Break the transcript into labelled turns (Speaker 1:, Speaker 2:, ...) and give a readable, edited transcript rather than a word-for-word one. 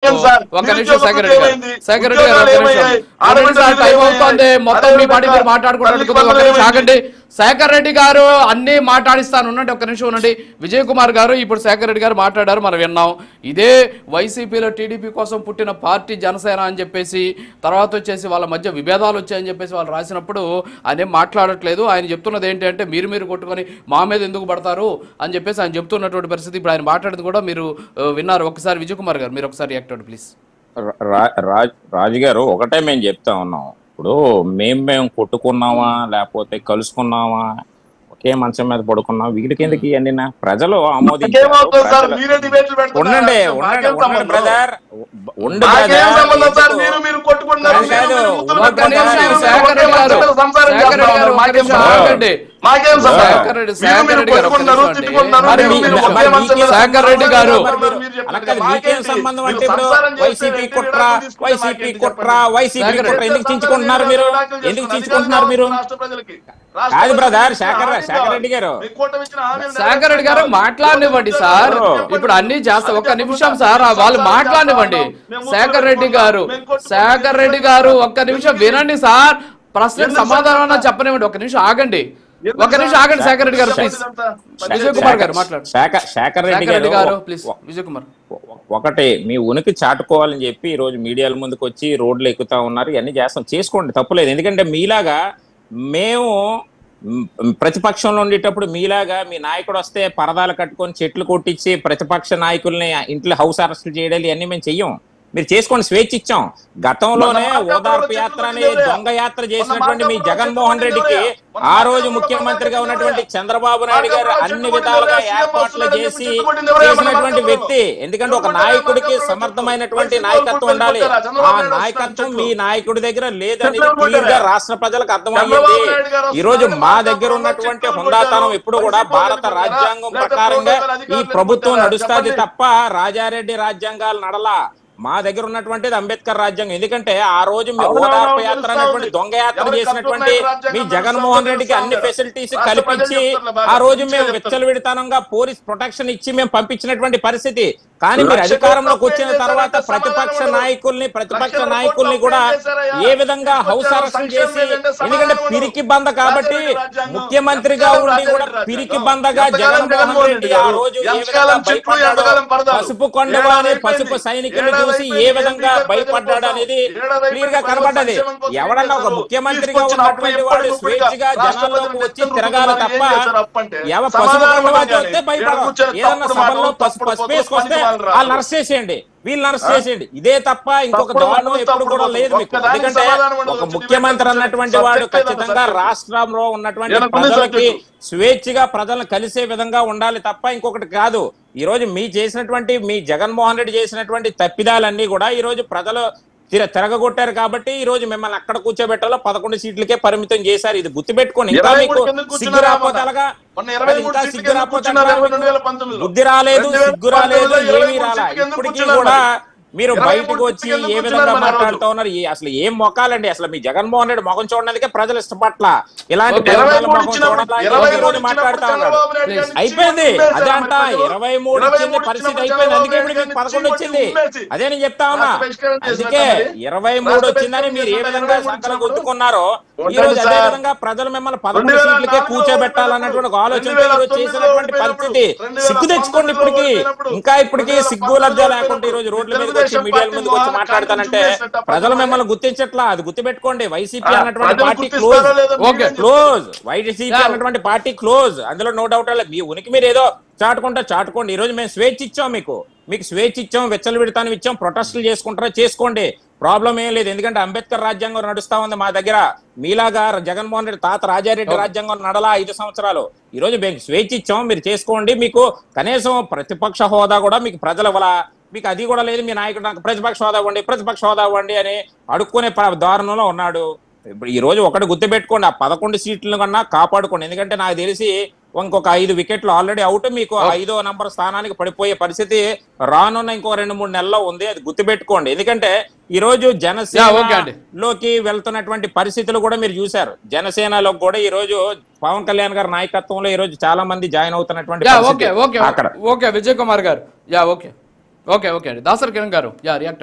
Speaker 1: ఒక నిమిషం సెక్రటరీ గారు ఒక నిమిషం టైం అవుతుంది. మొత్తం మీ పార్టీ మీరు మాట్లాడుకుంటారు. ఆగండి శేఖర్ రెడ్డి గారు అన్ని మాట్లాడిస్తాను ఉండండి, ఒక్క నిమిషం ఉండండి. విజయ్ కుమార్ గారు ఇప్పుడు శేఖర్ రెడ్డి గారు మాట్లాడారు, మనం విన్నాం. ఇదే వైసీపీలో టీడీపీ కోసం పుట్టిన పార్టీ జనసేన అని చెప్పేసి తర్వాత వచ్చేసి వాళ్ళ మధ్య విభేదాలు వచ్చాయని చెప్పేసి వాళ్ళు రాసినప్పుడు ఆయన ఏం మాట్లాడట్లేదు. ఆయన చెప్తున్నది ఏంటంటే మీరు కొట్టుకొని మా మీద ఎందుకు పడతారు అని చెప్పేసి ఆయన చెప్తున్నటువంటి పరిస్థితి. ఇప్పుడు ఆయన మాట్లాడింది కూడా మీరు విన్నారు. ఒకసారి విజయ్ కుమార్ గారు మీరు ఒకసారి రియాక్ట్ అవ్వండి ప్లీజ్.
Speaker 2: రాజు గారు ఒకటే మేము చెప్తా ఉన్నాం, ఇప్పుడు మేము కొట్టుకున్నామా లేకపోతే కలుసుకున్నామా ఒకే మంచం మీద పడుకున్నాం వీటికి ఎందుకు ఇవన్నీ ప్రజలు ఆమోదించారు. ఉండండి బ్రదర్, సంబంధం అంటే వైసీపీ కుట్ర ఎందుకు చించుకుంటున్నారు మీరు? ఎందుకు చించుకుంటున్నారు మీరు? కాదు బ్రదర్, శేఖర్ రెడ్డి గారు
Speaker 1: మాట్లాడనివ్వండి సార్. ఇప్పుడు అన్ని చేస్తా, ఒక్క నిమిషం సార్ వాళ్ళు మాట్లాడనివ్వండి. శేఖర్ రెడ్డి గారు ఒక్క నిమిషం వినండి సార్. ప్రశ్నకు సమాధానం చెప్పనివ్వండి. ఒక్క నిమిషం ఆగండి. శేఖర్ రెడ్డి గారు ప్లీజ్. విజయ్ కుమార్ గారు మాట్లాడు.
Speaker 2: శేఖర్ రెడ్డి గారు
Speaker 1: ప్లీజ్. విజయ్ కుమార్
Speaker 2: ఒకటి మీ ఉనికి చాటుకోవాలని చెప్పి ఈ రోజు మీడియాల ముందుకు వచ్చి రోడ్లు ఎక్కుతా ఉన్నారు. ఇవన్నీ చేసుకోండి, తప్పులేదు. ఎందుకంటే మీలాగా మేము ప్రతిపక్షంలో ఉండేటప్పుడు మీలాగా మీ నాయకుడు వస్తే పరదాలు కట్టుకొని చెట్లు కొట్టించి ప్రతిపక్ష నాయకుల్ని ఇంట్లో హౌస్ అరెస్టులు చేయడాలు ఇవన్నీ మేము చెయ్యం. మీరు చేసుకోండి, స్వేచ్ఛ ఇచ్చాం. గతంలోనే ఓదార్పు యాత్ర అని దొంగ యాత్ర చేసినటువంటి మీ జగన్మోహన్ రెడ్డికి ఆ రోజు ముఖ్యమంత్రిగా ఉన్నటువంటి చంద్రబాబు నాయుడు గారు అన్ని విధాలుగా ఏర్పాట్లు చేసినటువంటి వ్యక్తి. ఎందుకంటే ఒక నాయకుడికి సమర్థమైనటువంటి నాయకత్వం ఉండాలి. ఆ నాయకత్వం మీ నాయకుడి దగ్గర లేదని క్లియర్ గా రాష్ట్ర ప్రజలకు అర్థమయ్యింది. ఈ రోజు మా దగ్గర ఉన్నటువంటి హుందాతనం ఎప్పుడు కూడా భారత రాజ్యాంగం ప్రకారంగా ఈ ప్రభుత్వం నడుస్తుంది తప్ప రాజారెడ్డి రాజ్యాంగాలు నడలా. మా దగ్గర ఉన్నటువంటిది అంబేద్కర్ రాజ్యాంగం. ఎందుకంటే ఆ రోజు మీ ఓదార్పు యాత్ర అనేటువంటి దొంగ యాత్ర చేసినటువంటి మీ జగన్మోహన్ రెడ్డికి అన్ని ఫెసిలిటీస్ కల్పించి ఆ రోజు మేము విచ్చలవిడితనంగా పోలీస్ ప్రొటెక్షన్ ఇచ్చి మేము పంపించినటువంటి పరిస్థితి. కానీ మీరు అధికారంలోకి వచ్చిన తర్వాత ప్రతిపక్ష నాయకుల్ని కూడా ఏ విధంగా హౌస్ అరెస్ట్ చేసి, ఎందుకంటే పిరికి బంద కాబట్టి ముఖ్యమంత్రిగా ఉండి కూడా పిరికి బందగా జగన్మోహన్ రెడ్డి ఆ రోజు ఏ విధంగా భయపడ్డాడో, పసుపు కొండవా అనే పసుపు సైనికులు చూసి ఏ విధంగా భయపడ్డాడు అనేది క్లియర్ గా కనబడ్డది. ఎవడన్నా ఒక ముఖ్యమంత్రిగా ఉన్నటువంటి వాడు స్వేచ్ఛగా జనాల్లోకి వచ్చి తిరగాలి తప్ప పసుపు కొండవా చూస్తే భయపడదు. ఏదన్నా సభల్లో పసుపు వేసుకొస్తే వాళ్ళు అరెస్ట్ చేసేయండి, వీళ్ళని అరెస్ట్ చేసేయండి. ఇదే తప్ప ఇంకొక దారుణం ఎప్పుడు కూడా లేదు మీకు. ఎందుకంటే ఒక ముఖ్యమంత్రి అన్నటువంటి వాడు ఖచ్చితంగా రాష్ట్రంలో ఉన్నటువంటి ప్రజలకి స్వేచ్ఛగా ప్రజలను కలిసే విధంగా ఉండాలి తప్ప ఇంకొకటి కాదు. ఈ రోజు మీ జగన్మోహన్ రెడ్డి చేసినటువంటి తప్పిదాలన్నీ కూడా ఈ రోజు ప్రజలు తిరగగొట్టారు కాబట్టి ఈ రోజు మిమ్మల్ని అక్కడ కూర్చోబెట్టాలో 11 సీట్లకే పరిమితం చేశారు. ఇది గుర్తుపెట్టుకోండి. ఇంకా మీకు సిగ్గు రాకపోతే అలాగా, ఇంకా సిగ్గు రాకపోతే బుద్ధి రాలేదు, సిగ్గు రాలేదు, ఏమీ రాలా. ఇప్పటికీ కూడా మీరు బయటకు వచ్చి ఏ విధంగా మాట్లాడుతూ ఉన్నారు? అసలు ఏం మొక్కాలండి? అసలు మీ జగన్మోహన్ రెడ్డి ముఖం చూడడానికే ప్రజలు ఇష్టపట్ల. ఇలాంటి మాట్లాడుతా ఉన్నారు. అయిపోయింది అదే అంట. 23 వచ్చింది, పరిస్థితి అయిపోయింది. అందుకే ఇప్పుడు మీకు 11 వచ్చింది. అదే నేను చెప్తా ఉన్నా. అందుకే 23 వచ్చిందని మీరు ఏ విధంగా సంకలం గుర్తుకున్నారో ఈ రోజు అదే విధంగా ప్రజలు మిమ్మల్ని 11 సీట్లకే కూర్చోబెట్టాలన్నటువంటి ఒక ఆలోచనతో ఈరోజు చేసినటువంటి పరిస్థితి. సిగ్గు తెచ్చుకోండి. ఇప్పటికీ సిగ్గు లబ్ధ లేకుండా ఈ రోజు రోడ్ల మీద మీడియాల ముందుకు వచ్చి మాట్లాడతానంటే ప్రజలు మిమ్మల్ని గుర్తించట్లా. అది గుర్తుపెట్టుకోండి. వైసీపీ అన్నటువంటి పార్టీ క్లోజ్. వైసీపీ అన్నటువంటి పార్టీ క్లోజ్. అందులో నో డౌట్. మీ ఉనికి మీరు ఏదో చాటుకోండి. ఈ రోజు మేము స్వేచ్ఛ ఇచ్చాం, మీకు స్వేచ్ఛ ఇచ్చాం, వెచ్చలవిడతాను ఇచ్చాం. ప్రొటెస్టులు చేసుకుంటారా చేసుకోండి, ప్రాబ్లం ఏం లేదు. ఎందుకంటే అంబేద్కర్ రాజ్యాంగం నడుస్తా ఉంది మా దగ్గర. మీలాగా జగన్మోహన్ రెడ్డి తాత రాజారెడ్డి రాజ్యాంగం నడలా 5 సంవత్సరాలు. ఈ రోజు మేము స్వేచ్ఛ ఇచ్చాం, మీరు చేసుకోండి. మీకు కనీసం ప్రతిపక్ష హోదా కూడా మీకు ప్రజల వల్ల మీకు అది కూడా లేదు. మీ నాయకుడు నాకు ప్రతిపక్ష హోదా ఇవ్వండి అని అడుక్కునే దారుణంలో ఉన్నాడు. ఇప్పుడు ఈ రోజు ఒకటి గుర్తుపెట్టుకోండి, ఆ 11 సీట్లను కన్నా కాపాడుకోండి. ఎందుకంటే నాకు తెలిసి ఇంకొక 5 వికెట్లు ఆల్రెడీ అవుట్, మీకు 5వ నంబర్ స్థానానికి పడిపోయే పరిస్థితి రానున్న ఇంకో 2-3 నెలల్లో ఉంది. అది గుర్తుపెట్టుకోండి. ఎందుకంటే ఈ రోజు జనసేనలోకి వెళ్తున్నటువంటి పరిస్థితులు కూడా మీరు చూశారు. జనసేనలో కూడా ఈ రోజు పవన్ కళ్యాణ్ గారి నాయకత్వంలో ఈ రోజు చాలా మంది జాయిన్ అవుతున్నటువంటి
Speaker 1: అక్కడ. విజయ్ కుమార్ గారు ఓకే ఓకే అండి. దాసరి కిరణ్ గారు రియాక్ట్